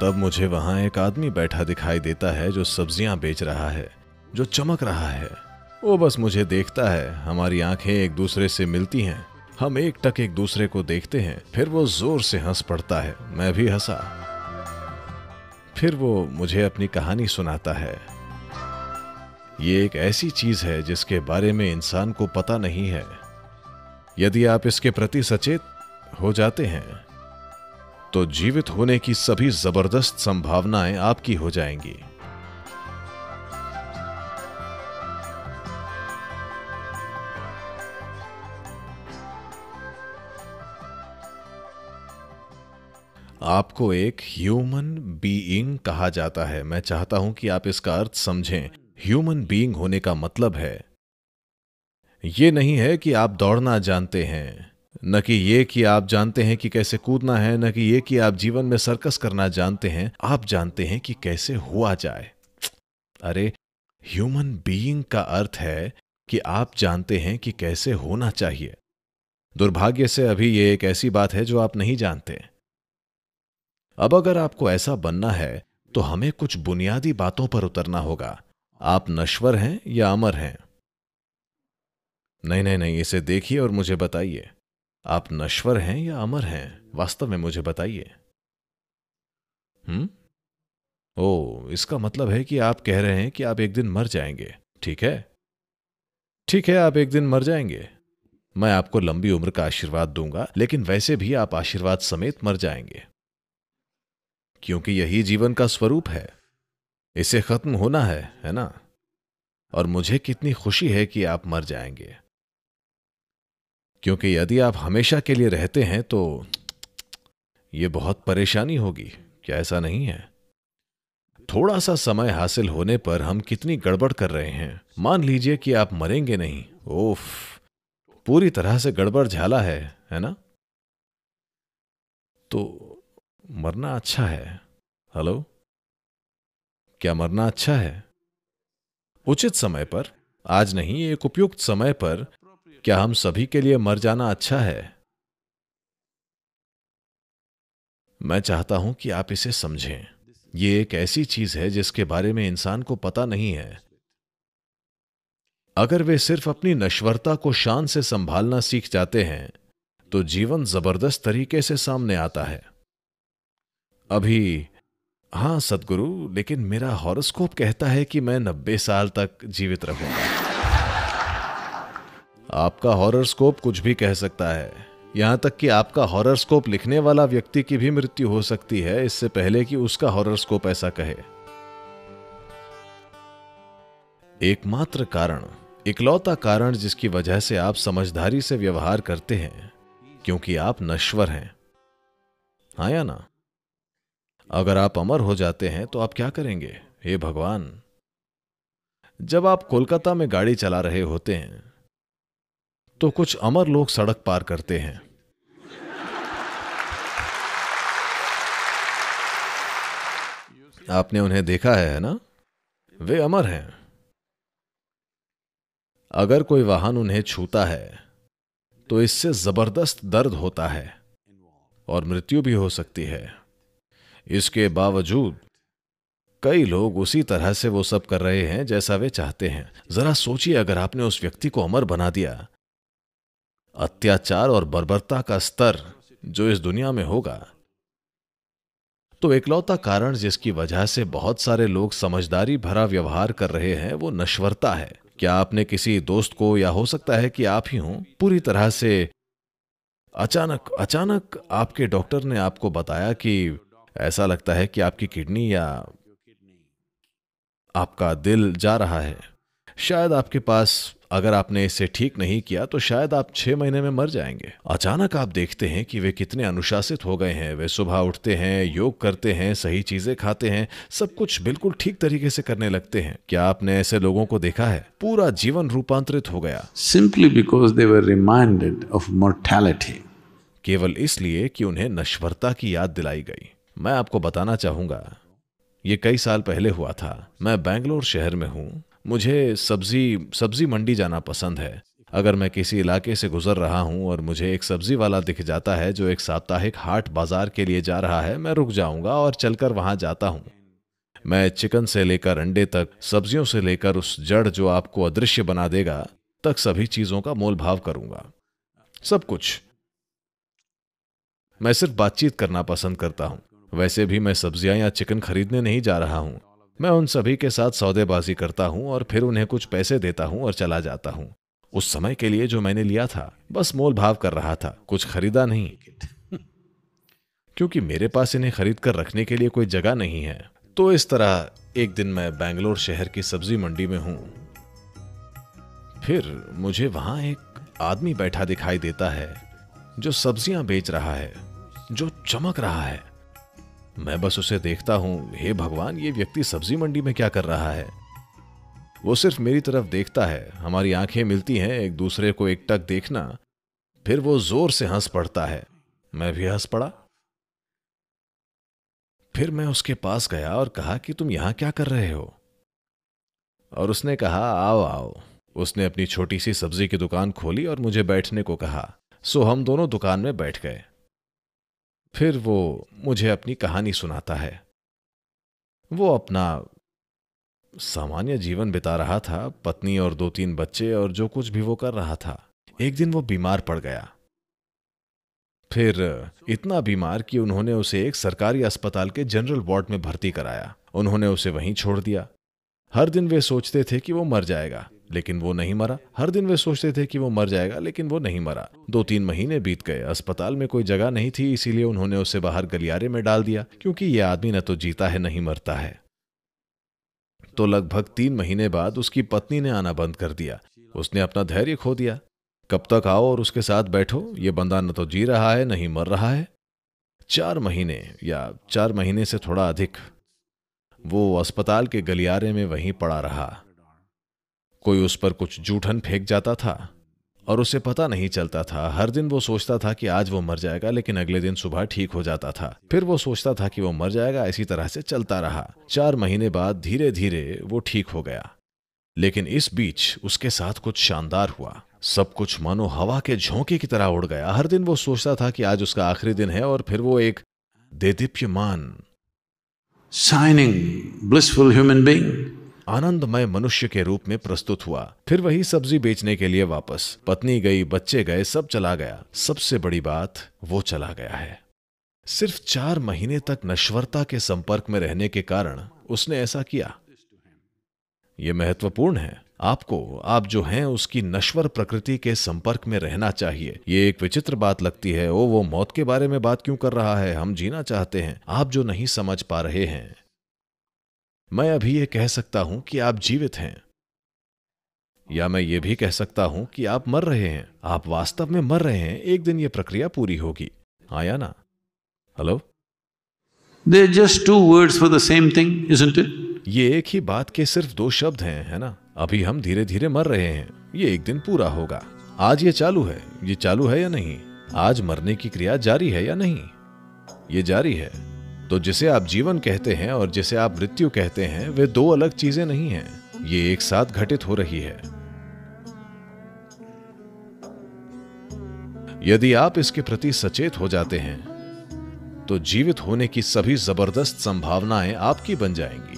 तब मुझे वहां एक आदमी बैठा दिखाई देता है जो सब्जियां बेच रहा है, जो चमक रहा है। वो बस मुझे देखता है, हमारी आंखें एक दूसरे से मिलती हैं, हम एक टक एक दूसरे को देखते हैं, फिर वो जोर से हंस पड़ता है, मैं भी हंसा। फिर वो मुझे अपनी कहानी सुनाता है। ये एक ऐसी चीज है जिसके बारे में इंसान को पता नहीं है। यदि आप इसके प्रति सचेत हो जाते हैं तो जीवित होने की सभी जबरदस्त संभावनाएं आपकी हो जाएंगी। आपको एक ह्यूमन बीइंग कहा जाता है। मैं चाहता हूं कि आप इसका अर्थ समझें। ह्यूमन बीइंग होने का मतलब है, ये नहीं है कि आप दौड़ना जानते हैं, न कि ये कि आप जानते हैं कि कैसे कूदना है, न कि ये कि आप जीवन में सर्कस करना जानते हैं। आप जानते हैं कि कैसे हुआ जाए। अरे, ह्यूमन बीइंग का अर्थ है कि आप जानते हैं कि कैसे होना चाहिए। दुर्भाग्य से अभी ये एक ऐसी बात है जो आप नहीं जानते। अब अगर आपको ऐसा बनना है तो हमें कुछ बुनियादी बातों पर उतरना होगा। आप नश्वर हैं या अमर हैं? नहीं नहीं नहीं, इसे देखिए और मुझे बताइए, आप नश्वर हैं या अमर हैं? वास्तव में मुझे बताइए। ओ, इसका मतलब है कि आप कह रहे हैं कि आप एक दिन मर जाएंगे। ठीक है, ठीक है, आप एक दिन मर जाएंगे। मैं आपको लंबी उम्र का आशीर्वाद दूंगा, लेकिन वैसे भी आप आशीर्वाद समेत मर जाएंगे, क्योंकि यही जीवन का स्वरूप है। इसे खत्म होना है ना? और मुझे कितनी खुशी है कि आप मर जाएंगे, क्योंकि यदि आप हमेशा के लिए रहते हैं तो यह बहुत परेशानी होगी। क्या ऐसा नहीं है? थोड़ा सा समय हासिल होने पर हम कितनी गड़बड़ कर रहे हैं। मान लीजिए कि आप मरेंगे नहीं। ओफ, पूरी तरह से गड़बड़ झाला है ना? तो मरना अच्छा है। हेलो, क्या मरना अच्छा है? उचित समय पर, आज नहीं, एक उपयुक्त समय पर, क्या हम सभी के लिए मर जाना अच्छा है? मैं चाहता हूं कि आप इसे समझें। ये एक ऐसी चीज है जिसके बारे में इंसान को पता नहीं है। अगर वे सिर्फ अपनी नश्वरता को शान से संभालना सीख जाते हैं तो जीवन जबरदस्त तरीके से सामने आता है। अभी, हाँ सद्गुरु, लेकिन मेरा हॉरोस्कोप कहता है कि मैं 90 साल तक जीवित रहूंगा। आपका हॉरोस्कोप कुछ भी कह सकता है, यहां तक कि आपका हॉरोस्कोप लिखने वाला व्यक्ति की भी मृत्यु हो सकती है इससे पहले कि उसका हॉरोस्कोप ऐसा कहे। एकमात्र कारण, इकलौता कारण जिसकी वजह से आप समझदारी से व्यवहार करते हैं, क्योंकि आप नश्वर हैं। हाँ या ना? अगर आप अमर हो जाते हैं तो आप क्या करेंगे? हे भगवान! जब आप कोलकाता में गाड़ी चला रहे होते हैं तो कुछ अमर लोग सड़क पार करते हैं। आपने उन्हें देखा है ना? वे अमर हैं। अगर कोई वाहन उन्हें छूता है तो इससे जबरदस्त दर्द होता है और मृत्यु भी हो सकती है। इसके बावजूद कई लोग उसी तरह से वो सब कर रहे हैं जैसा वे चाहते हैं। जरा सोचिए, अगर आपने उस व्यक्ति को अमर बना दिया, अत्याचार और बर्बरता का स्तर जो इस दुनिया में होगा। तो इकलौता कारण जिसकी वजह से बहुत सारे लोग समझदारी भरा व्यवहार कर रहे हैं वो नश्वरता है। क्या आपने किसी दोस्त को, या हो सकता है कि आप ही हों, पूरी तरह से अचानक आपके डॉक्टर ने आपको बताया कि ऐसा लगता है कि आपकी किडनी या आपका दिल जा रहा है। शायद आपके पास, अगर आपने इसे ठीक नहीं किया तो शायद आप 6 महीने में मर जाएंगे। अचानक आप देखते हैं कि वे कितने अनुशासित हो गए हैं। वे सुबह उठते हैं, योग करते हैं, सही चीजें खाते हैं, सब कुछ बिल्कुल ठीक तरीके से करने लगते हैं। क्या आपने ऐसे लोगों को देखा है? पूरा जीवन रूपांतरित हो गया, simply because they were reminded of mortality. केवल इसलिए कि उन्हें नश्वरता की याद दिलाई गई। मैं आपको बताना चाहूंगा, ये कई साल पहले हुआ था। मैं बेंगलोर शहर में हूं। मुझे सब्जी मंडी जाना पसंद है। अगर मैं किसी इलाके से गुजर रहा हूं और मुझे एक सब्जी वाला दिख जाता है जो एक साप्ताहिक हाट बाजार के लिए जा रहा है, मैं रुक जाऊंगा और चलकर वहां जाता हूं। मैं चिकन से लेकर अंडे तक, सब्जियों से लेकर उस जड़ जो आपको अदृश्य बना देगा तक सभी चीजों का मोल भाव करूंगा। सब कुछ। मैं सिर्फ बातचीत करना पसंद करता हूं। वैसे भी मैं सब्जियां या चिकन खरीदने नहीं जा रहा हूं। मैं उन सभी के साथ सौदेबाजी करता हूं और फिर उन्हें कुछ पैसे देता हूं और चला जाता हूं। उस समय के लिए जो मैंने लिया था, बस मोल भाव कर रहा था, कुछ खरीदा नहीं, क्योंकि मेरे पास इन्हें खरीद कर रखने के लिए कोई जगह नहीं है। तो इस तरह एक दिन मैं बेंगलोर शहर की सब्जी मंडी में हूं। फिर मुझे वहां एक आदमी बैठा दिखाई देता है जो सब्जियां बेच रहा है, जो चमक रहा है। मैं बस उसे देखता हूं। हे भगवान, ये व्यक्ति सब्जी मंडी में क्या कर रहा है? वो सिर्फ मेरी तरफ देखता है। हमारी आंखें मिलती हैं, एक दूसरे को एकटक देखना। फिर वो जोर से हंस पड़ता है। मैं भी हंस पड़ा। फिर मैं उसके पास गया और कहा कि तुम यहां क्या कर रहे हो? और उसने कहा, आओ आओ। उसने अपनी छोटी सी सब्जी की दुकान खोली और मुझे बैठने को कहा। सो हम दोनों दुकान में बैठ गए। फिर वो मुझे अपनी कहानी सुनाता है। वो अपना सामान्य जीवन बिता रहा था, पत्नी और 2-3 बच्चे और जो कुछ भी वो कर रहा था। एक दिन वो बीमार पड़ गया। फिर इतना बीमार कि उन्होंने उसे एक सरकारी अस्पताल के जनरल वार्ड में भर्ती कराया। उन्होंने उसे वहीं छोड़ दिया। हर दिन वे सोचते थे कि वो मर जाएगा, लेकिन वो नहीं मरा। हर दिन वे सोचते थे कि वो मर जाएगा, लेकिन वो नहीं मरा। 2-3 महीने बीत गए। अस्पताल में कोई जगह नहीं थी, इसीलिए उन्होंने उसे बाहर गलियारे में डाल दिया, क्योंकि यह आदमी न तो जीता है, नहीं मरता है। तो लगभग 3 महीने बाद उसकी पत्नी ने आना बंद कर दिया। उसने अपना धैर्य खो दिया। कब तक आओ और उसके साथ बैठो? ये बंदा न तो जी रहा है, नहीं मर रहा है। 4 महीने या 4 महीने से थोड़ा अधिक वो अस्पताल के गलियारे में वहीं पड़ा रहा। कोई उस पर कुछ जूठन फेंक जाता था और उसे पता नहीं चलता था। हर दिन वो सोचता था कि आज वो मर जाएगा, लेकिन अगले दिन सुबह ठीक हो जाता था। फिर वो सोचता था कि वो मर जाएगा। इसी तरह से चलता रहा। 4 महीने बाद धीरे धीरे वो ठीक हो गया। लेकिन इस बीच उसके साथ कुछ शानदार हुआ। सब कुछ मानो हवा के झोंके की तरह उड़ गया। हर दिन वो सोचता था कि आज उसका आखिरी दिन है और फिर वो एक देदीप्यमान, shining, blissful human being. आनंदमय मनुष्य के रूप में प्रस्तुत हुआ। फिर वही सब्जी बेचने के लिए वापस। पत्नी गई, बच्चे गए, सब चला गया। सबसे बड़ी बात, वो चला गया है। सिर्फ 4 महीने तक नश्वरता के संपर्क में रहने के कारण उसने ऐसा किया। यह महत्वपूर्ण है। आपको, आप जो हैं, उसकी नश्वर प्रकृति के संपर्क में रहना चाहिए। ये एक विचित्र बात लगती है। ओ, वो मौत के बारे में बात क्यों कर रहा है? हम जीना चाहते हैं। आप जो नहीं समझ पा रहे हैं, मैं अभी ये कह सकता हूं कि आप जीवित हैं, या मैं ये भी कह सकता हूं कि आप मर रहे हैं। आप वास्तव में मर रहे हैं। एक दिन ये प्रक्रिया पूरी होगी। आया ना? Hello? They're just 2 words for the same thing, isn't it? ये एक ही बात के सिर्फ 2 शब्द हैं, है ना? अभी हम धीरे धीरे मर रहे हैं। ये एक दिन पूरा होगा। आज ये चालू है। ये चालू है या नहीं? आज मरने की क्रिया जारी है या नहीं? ये जारी है। तो जिसे आप जीवन कहते हैं और जिसे आप मृत्यु कहते हैं, वे 2 अलग चीजें नहीं हैं। ये एक साथ घटित हो रही है। यदि आप इसके प्रति सचेत हो जाते हैं, तो जीवित होने की सभी जबरदस्त संभावनाएं आपकी बन जाएंगी।